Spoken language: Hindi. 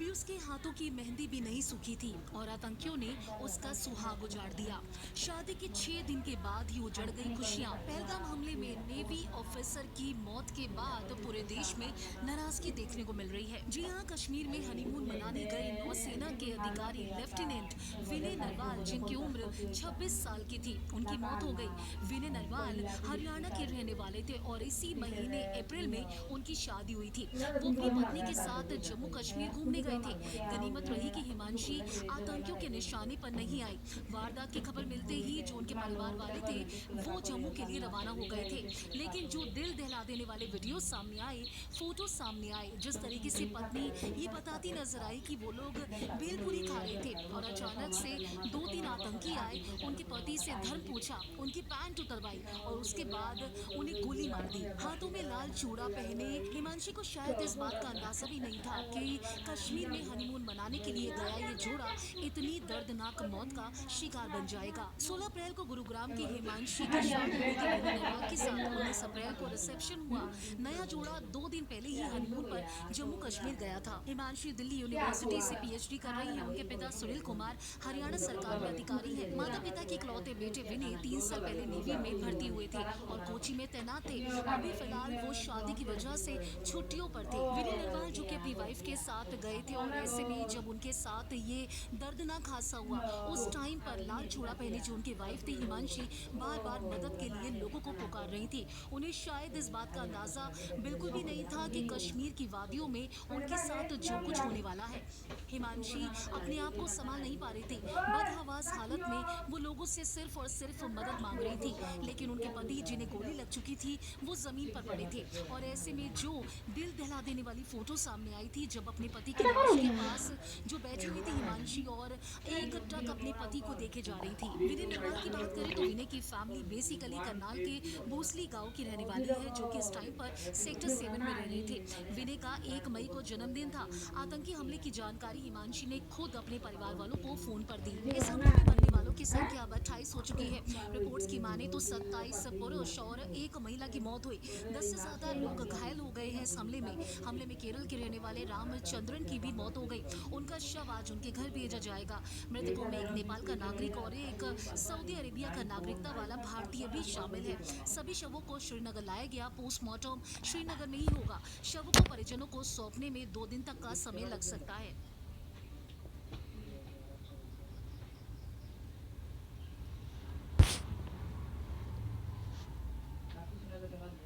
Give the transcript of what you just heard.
अभी उसके हाथों की मेहंदी भी नहीं सूखी थी और आतंकियों ने उसका सुहाग उजाड़ दिया। शादी के 6 दिन के बाद ही उजड़ गई खुशियां। पहलगाम हमले में नेवी ऑफिसर की मौत के बाद पूरे देश में नाराजगी देखने को मिल रही है। जी हाँ, कश्मीर में हनीमून मनाने गए नौसेना के अधिकारी लेफ्टिनेंट विनय नरवाल, जिनकी उम्र 26 साल की थी, उनकी मौत हो गई। विनय नरवाल हरियाणा के रहने वाले थे और इसी महीने अप्रैल में उनकी शादी हुई थी। वो अपनी पत्नी के साथ जम्मू कश्मीर घूमने गए थे। गनीमत रही कि हिमांशी आतंकियों के निशाने पर नहीं आई। वारदात की खबर मिलते ही जो उनके परिवार वाले थे वो जम्मू के लिए रवाना हो गए थे। लेकिन जो दिल दहला देने वाले वीडियो सामने आए, फोटो सामने आए, जिस तरीके से पत्नी ये बताती नजर आई कि वो लोग भेलपुरी खा रहे थे और अचानक से 2-3 आतंकी आए, उनके पति से धर्म पूछा, उनकी पैंट उतरवाई और उसके बाद उन्हें गोली मार दी। हाथों में लाल चूड़ा पहने हिमांशी को शायद इस बात का अंदाजा भी नहीं था कि कश्मीर में हनीमून मनाने के लिए गया ये जोड़ा इतनी दर्दनाक मौत का शिकार बन जाएगा। 16 अप्रैल को गुरुग्राम के हिमांशी की शादी हुई थी विनय नरवाल के साथ। 19 अप्रैल को रिसेप्शन हुआ। नया जोड़ा 2 दिन पहले ही हनीमून पर जम्मू कश्मीर गया था। हिमांशी दिल्ली यूनिवर्सिटी से पीएचडी कर रही है। उनके पिता सुनील कुमार हरियाणा सरकार में अधिकारी है। माता पिता के इकलौते बेटे विनय 3 साल पहले नेवी में भर्ती हुए थे और कोची में तैनात थे। अभी फिलहाल वो शादी की वजह से छुट्टियों पर थे। विनय नरवाल जो कि अपनी वाइफ के साथ गए थे और ऐसे में जब उनके साथ ये दर्दनाक हादसा हुआ, उस टाइम पर लाल चूड़ा पहने जो उनकी वाइफ थी हिमांशी बार बार मदद के लिए लोगों को पुकार रही थी। उन्हें शायद इस बात का अंदाजा बिल्कुल भी नहीं था कि कश्मीर की वादियों में उनके साथ जो कुछ होने वाला है। हिमांशी अपने आप को संभाल नहीं पा रही थी। बदहवास हालत में वो लोगों से सिर्फ और सिर्फ मदद मांग रही थी, लेकिन उनके पति जिन्हें गोली लग चुकी थी वो जमीन पर पड़े थे। और ऐसे में जो दिल दहला देने वाली फोटो सामने आई थी, जब अपने पति की लाश के पास जो बैठी हुई थी हिमांशी और एक ट्रक अपने पति को देके जा रही थी। विनय नरवाल की बात करें तो विनय की फैमिली बेसिकली करनाल के भोसली गांव की रहने वाली है, जो कि इस टाइम पर सेक्टर 7 में रह रहे थे। विनय का 1 मई को जन्मदिन था। आतंकी हमले की जानकारी हिमांशी ने खुद अपने परिवार वालों को फोन पर दी। इस हमले में मरने वालों की संख्या अब 28 हो चुकी है। रिपोर्ट्स की माने तो 27 पुरुष और 1 महिला की मौत हुई। 10 से ज्यादा लोग घायल हो गए हैं इस हमले में केरल के रहने वाले रामचंद्रन की भी मौत हो गई। उनका शव आज उनके घर भेजा जाएगा। मृतकों में एक नेपाल का नागरिक और एक सऊदी अरेबिया का नागरिकता वाला भारतीय भी शामिल है। सभी शवों को श्रीनगर लाया गया। पोस्टमार्टम श्रीनगर में ही होगा। शवों को परिजनों को सौंपने में 2 दिन तक का समय लग सकता है।